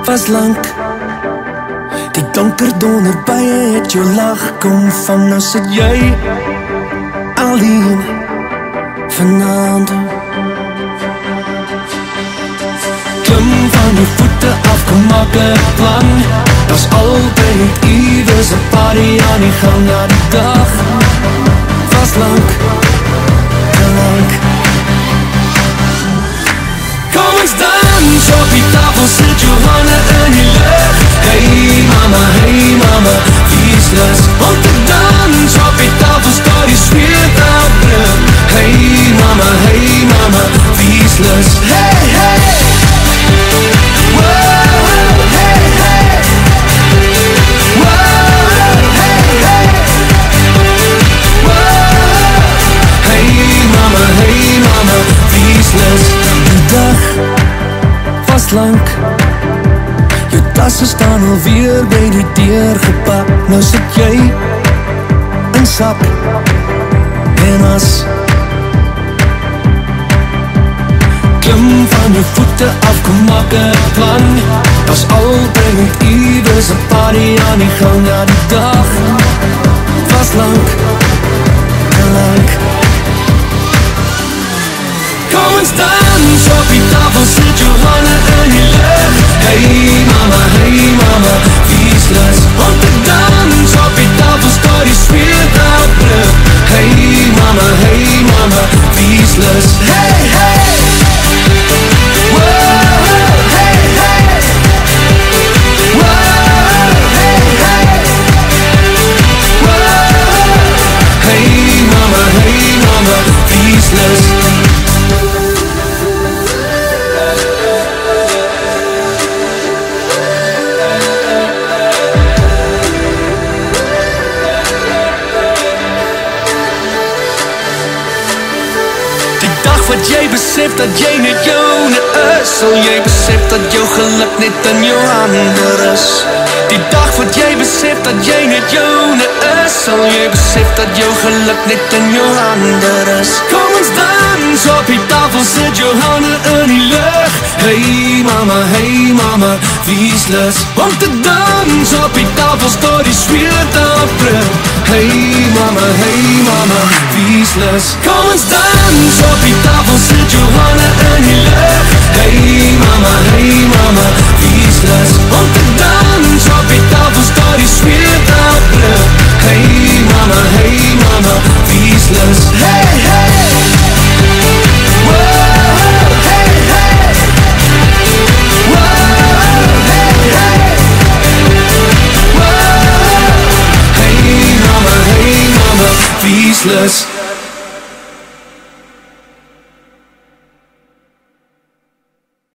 Was lank, die donker donder bye het jou lach kom vang. Nou sit jy alleen vanaand. Klim van die voete af, kom maak 'n plan. Daar's altyd iewers 'n party aan die gang. Ja, die dag was lank, te lank. Kom ons dans op die tafel, sit jou hande in die lucht. Hey mama, wie is lus om te dans op die tafel, staat die sweet op brug. Hey mama, wie is lus? Hey, hey, wow, hey, hey, wow, hey, hey, wow. Hey mama, wie is lus? Die dag was lank, jou tasse staan alweer by die deur gepak. Nou sit jy in sak en as. Klim van jou voete af, kom maak 'n plan. Daar's altyd iewers 'n party aan die gang. Ja, die dag was lank, te lank. Kom ons dans op die tafel, sit jou hande in die lucht. Hey mama, wie is lus om te dans op die tafel, staat die sweet op brug. Hey mama, wie is lus? Hey, hey, wow, hey, hey, wow, hey, hey, wow. Hey mama, wie is lus? Wat jy besef dat jy net joune is, sal jy besef dat jou geluk net in jou hande is. Die dag wat jy besef dat jy net joune is, sal jy besef dat jou geluk net in jou hande is. Kom ons dans op die tafel, sit jou hande in die lucht. Hey mama, wie is lus om te dans op die tafel, staat die sweet op brug. Hey mama, wie is lus? Kom ons dans op die tafel, sit jou hande in die lucht. Hey mama, wie is lus om te dans op die tafel, staat die sweet op brug. Hey mama, wie is lus? Hey, hey, wow, hey, hey, wow, hey, hey, wow. Hey mama, wie is lus?